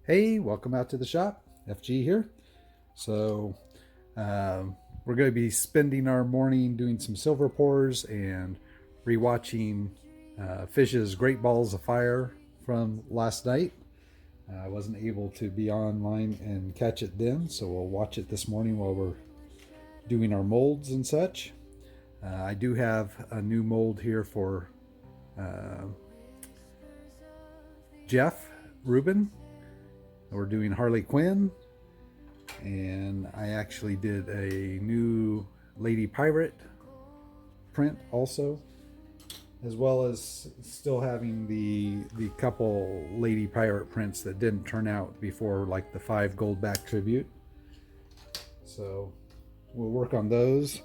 Hey, welcome out to the shop. FG here. So, we're going to be spending our morning doing some silver pours and rewatching Fish's Great Balls of Fire from last night. I wasn't able to be online and catch it then, so we'll watch it this morning while we're doing our molds and such. I do have a new mold here for Jeff Rubin. We're doing Harley Quinn, and I actually did a new Lady Pirate print also, as well as still having the couple Lady Pirate prints that didn't turn out before, like the 5 Goldback tribute. So we'll work on those.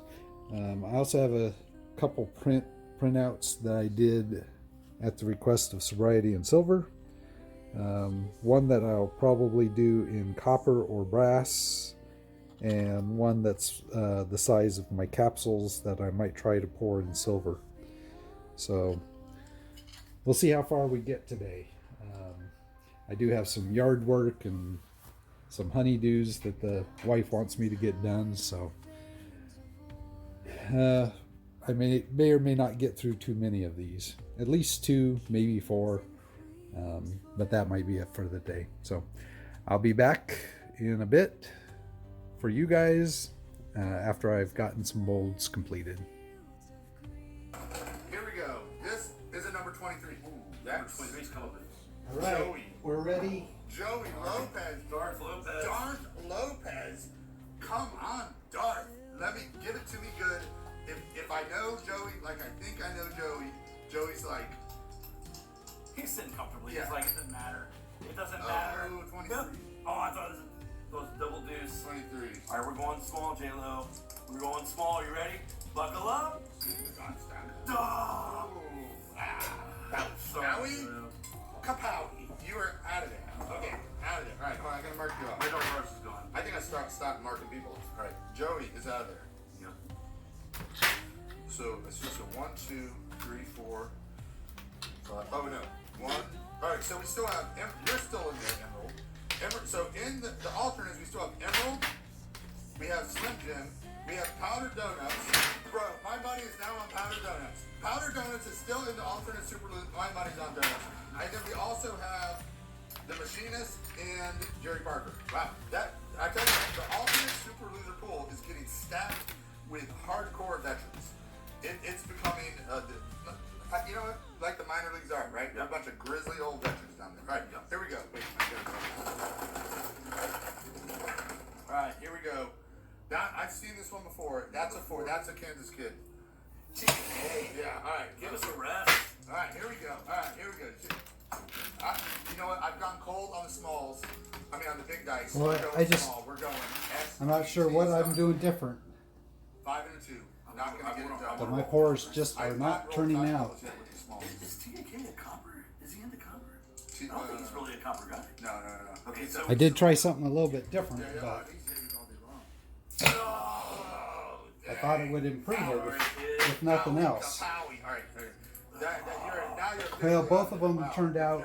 I also have a couple printouts that I did at the request of Sobriety and Silver. One that I'll probably do in copper or brass, and one that's the size of my capsules that I might try to pour in silver. So we'll see how far we get today. I do have some yard work and some honeydews that the wife wants me to get done, so I may or may not get through too many of these. At least 2, maybe 4. But that might be it for the day. So I'll be back in a bit for you guys after I've gotten some molds completed. Here we go. This is a number 23. Ooh, that's Number 23's coming. All right, Joey. we're ready. Joey Lopez. Darth Lopez. Darth Lopez. Come on, Darth. Let me give it to me good. If I know Joey, like I think I know Joey, Joey's like, He's sitting comfortably. Yeah. It's like, it doesn't matter. It doesn't matter. 23. No. Oh, I thought it was double deuce. 23. All right, we're going small, J-Lo. We're going small. You ready? Buckle up. Oh, Duh. wow. So, Howie? Kapow. You are out of there. Okay, out of there. All right, hold on, I gotta mark you off. Where the horse is gone. I think I stop marking people. All right, Joey is out of there. Yeah. So it's just a 1, 2, 3, 4, 5. Oh no, 1. All right, so we still have. You're still in there, Emerald. So in the alternates, we still have Emerald. We have Slim Jim. We have Powdered Donuts. Bro, my money is now on Powdered Donuts. Powdered Donuts is still in the alternate Super Loot. My money's on Donuts. And then we also have the Machinist and Jerry Parker. Wow, I tell you, the alternate Super Loser pool is getting stacked with hardcore veterans. It's becoming, you know what? Like the minor leagues are, right? Yeah. A bunch of grizzly old veterans down there. All right, Yeah. here we go. Wait, I gotta go. All right, here we go. Now, I've seen this one before. That's a 4. That's a Kansas kid. Yeah, all right. Give us a rest. All right, here we go. All right, here we go. You know what? I've gone cold on the smalls. I mean, on the big dice. Well, We're going I just- small. We're going S. I'm not sure what I'm doing different, 5 and a 2. I'm not going to get it done. but my pours just are I've not rolled turning top out. colors yet with the smalls. Is TNK a copper? Is he into copper? See, I don't think he's really a copper guy. No. Okay, so I did try something a little bit different, Yeah, but these things all day long. Oh, I thought it would improve Power it kid. if nothing else. All right. Now you're Well, both of them turned out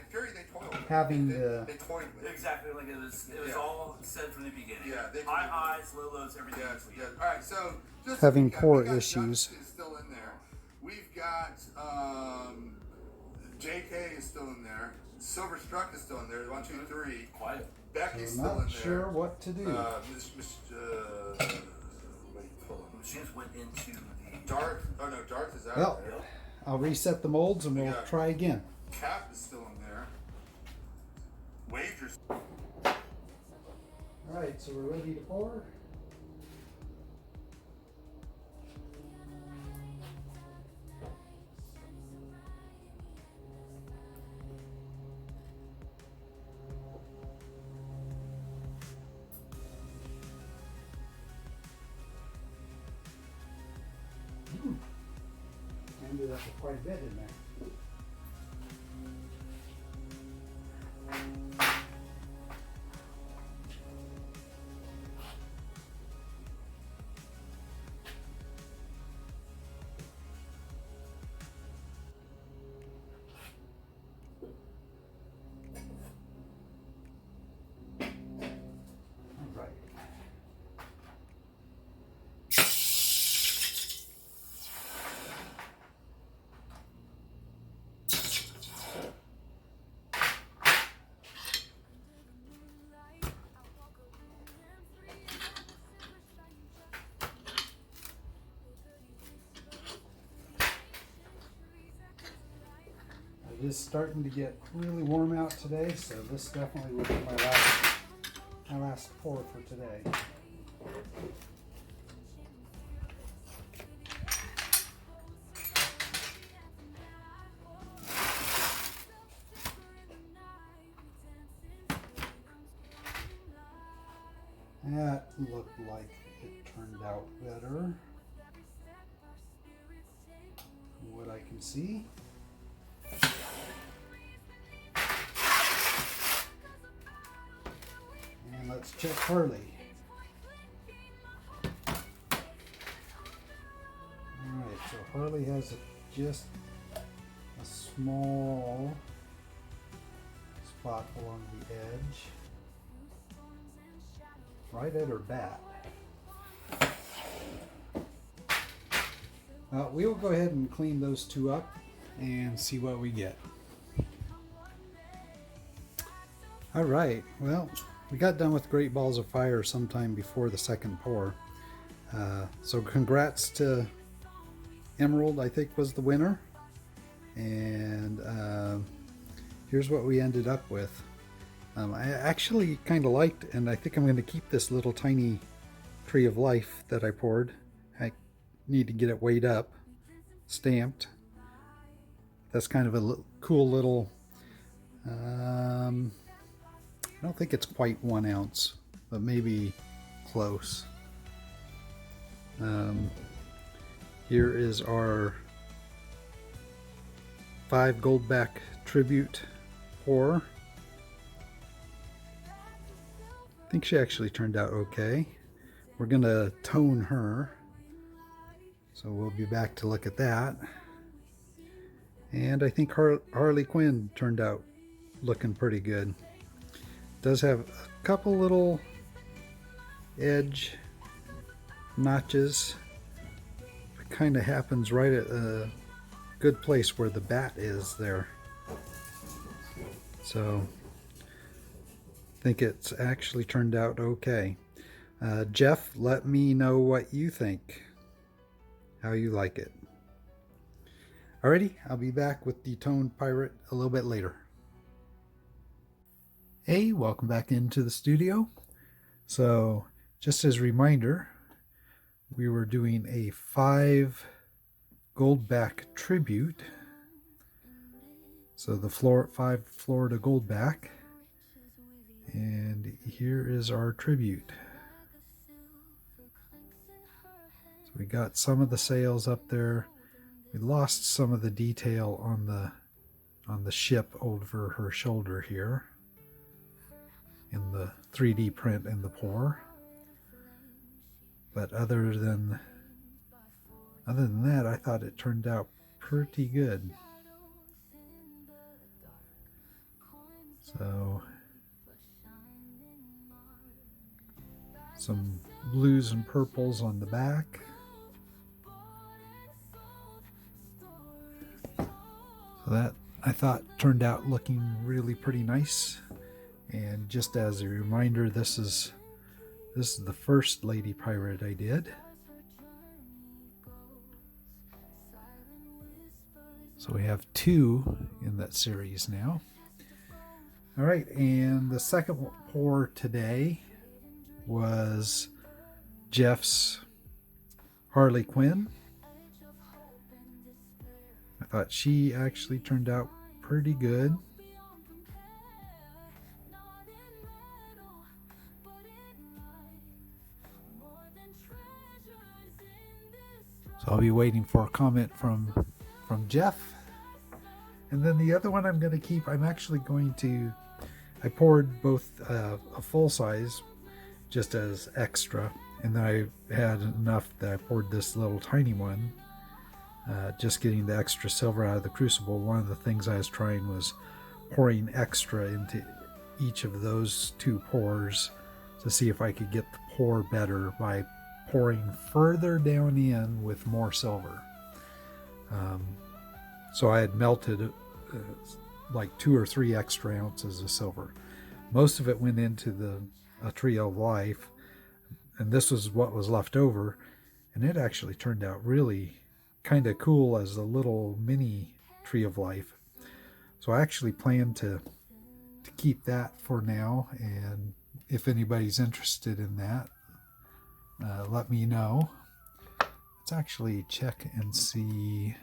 Fury, they toiled. having They the toyed with it. Exactly like it was Yeah. all said from the beginning. Yeah, they- High highs, low lows, everything. Yes, in between. yes. All right, so just Having we got core Dutch issues. is still in there. We've got JK is still in there. Silver Struck is still in there. 1, 2, 3. Quiet. Becky's I'm still in not there. sure what to do. Wait, hold on. Machines went into the Darth. Oh no, Darth is out Well, there. I'll reset the molds and we'll Yeah. try again. Cap is still in there. Wagers. All right, so we're ready to pour. Ended up with quite a bit in there. It is starting to get really warm out today, so this definitely will be my last pour for today. That looked like it turned out better from what I can see. And let's check Harley. Alright, so Harley has just a small spot along the edge, right at her bat. We will go ahead and clean those two up and see what we get. Alright, well, we got done with Great Balls of Fire sometime before the second pour. So congrats to Emerald, I think was the winner. And here's what we ended up with. I actually kind of liked, and I think I'm going to keep this little tiny Tree of Life that I poured. I need to get it weighed up, stamped. That's kind of a cool little, I don't think it's quite 1 ounce, but maybe close. Here is our 5 Goldback Tribute pour. I think she actually turned out okay. We're gonna tone her, so we'll be back to look at that. And I think Harley Quinn turned out looking pretty good. Does have a couple little edge notches. It kind of happens right at a good place where the bat is there. So I think it's actually turned out okay. Jeff, let me know what you think, how you like it. Alrighty, I'll be back with the Toned Pirate a little bit later. Hey, welcome back into the studio. So, just as a reminder, we were doing a 5 Goldback tribute. So the 5 Florida Goldback. And here is our tribute. So we got some of the sails up there. We lost some of the detail on the ship over her shoulder here in the 3D print in the pour. But other than that, I thought it turned out pretty good. So some blues and purples on the back. So that I thought turned out looking really pretty nice. And just as a reminder, this is the first Lady Pirate I did. So we have 2 in that series now. All right, and the second pour today was Jeff's Harley Quinn. I thought she actually turned out pretty good. So I'll be waiting for a comment from Jeff. And then the other one I'm going to keep, I poured both a full size just as extra, and then I had enough that I poured this little tiny one, just getting the extra silver out of the crucible. One of the things I was trying was pouring extra into each of those 2 pours to see if I could get the pour better by pouring further down in with more silver. So I had melted like 2 or 3 extra ounces of silver. Most of it went into a Tree of Life, and this was what was left over, and it actually turned out really kind of cool as a little mini Tree of Life. So I actually plan to keep that for now, and if anybody's interested in that, let me know. Let's actually check and see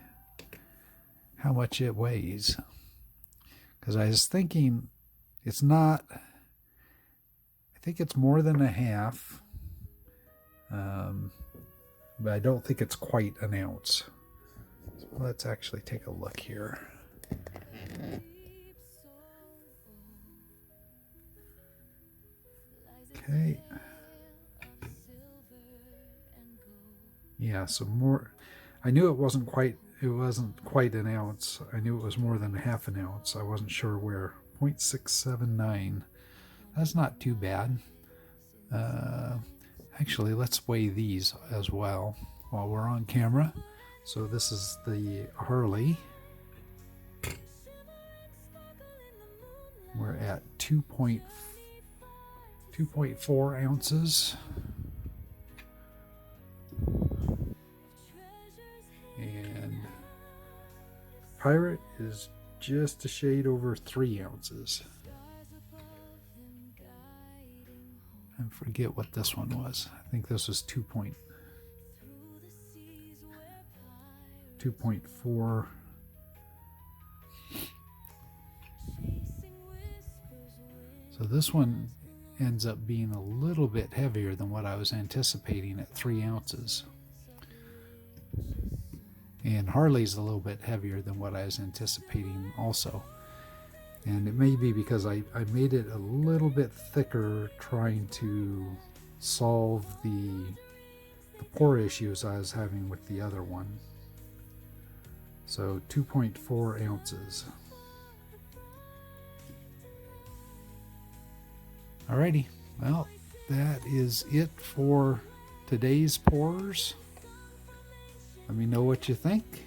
how much it weighs, because I was thinking it's not, I think it's more than a half, but I don't think it's quite an ounce. So let's actually take a look here. Okay. Yeah, so more, I knew it wasn't quite an ounce. I knew it was more than a half an ounce. I wasn't sure where. 0.679. That's not too bad. Actually, let's weigh these as well while we're on camera. So this is the Harley. We're at 2.4 ounces. And Pirate is just a shade over 3 ounces. I forget what this one was. I think this was 2.4. So this one ends up being a little bit heavier than what I was anticipating at 3 ounces. And Harley's a little bit heavier than what I was anticipating also. And it may be because I made it a little bit thicker trying to solve the pore issues I was having with the other one. So 2.4 ounces. Alrighty, well, that is it for today's pours. Let me know what you think.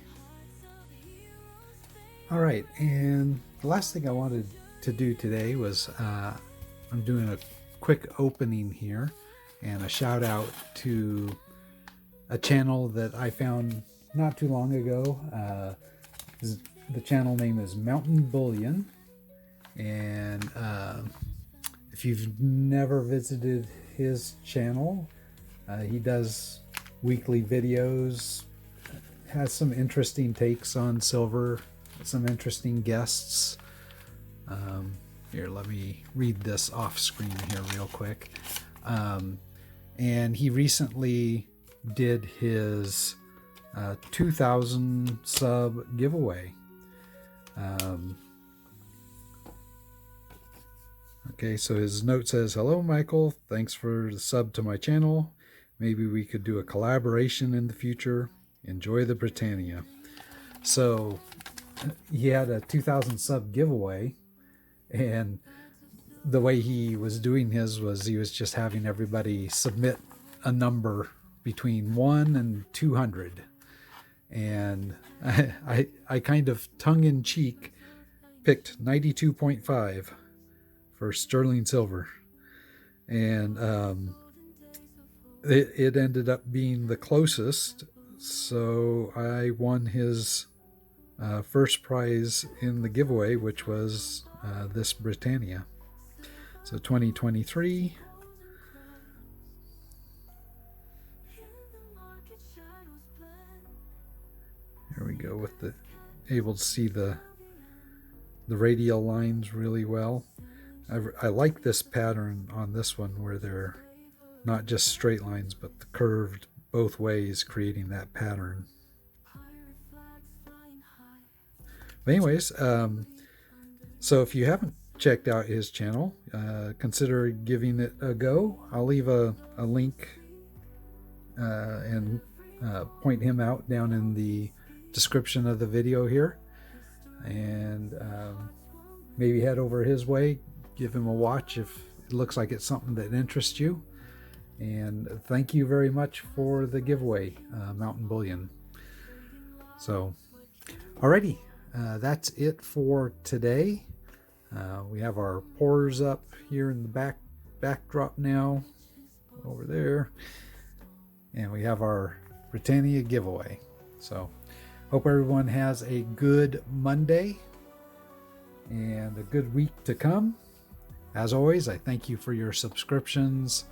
All right, and the last thing I wanted to do today was I'm doing a quick opening here and a shout out to a channel that I found not too long ago. The channel name is Mountain Bullion, and if you've never visited his channel, he does weekly videos, has some interesting takes on silver, some interesting guests. Here, let me read this off screen here real quick. And he recently did his 2,000 sub giveaway. Okay, so his note says, "Hello, Michael. Thanks for the sub to my channel. Maybe we could do a collaboration in the future. Enjoy the Britannia." So he had a 2,000 sub giveaway, and the way he was doing his was he was just having everybody submit a number between 1 and 200. And I kind of tongue-in-cheek picked 92.5 for sterling silver, and it ended up being the closest, so I won his first prize in the giveaway, which was this Britannia. So 2023. Here we go with the able to see the radial lines really well. I like this pattern on this one where they're not just straight lines but curved both ways, creating that pattern. But anyways, so if you haven't checked out his channel, consider giving it a go. I'll leave a link and point him out down in the description of the video here, and maybe head over his way, give him a watch if it looks like it's something that interests you. And thank you very much for the giveaway, Mountain Bullion. So alrighty, that's it for today. We have our pours up here in the backdrop now over there, and we have our Britannia giveaway. So hope everyone has a good Monday, and a good week to come. As always, I thank you for your subscriptions,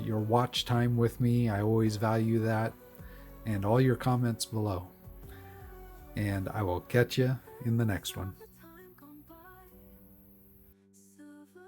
your watch time with me. I always value that, and all your comments below. And I will catch you in the next one.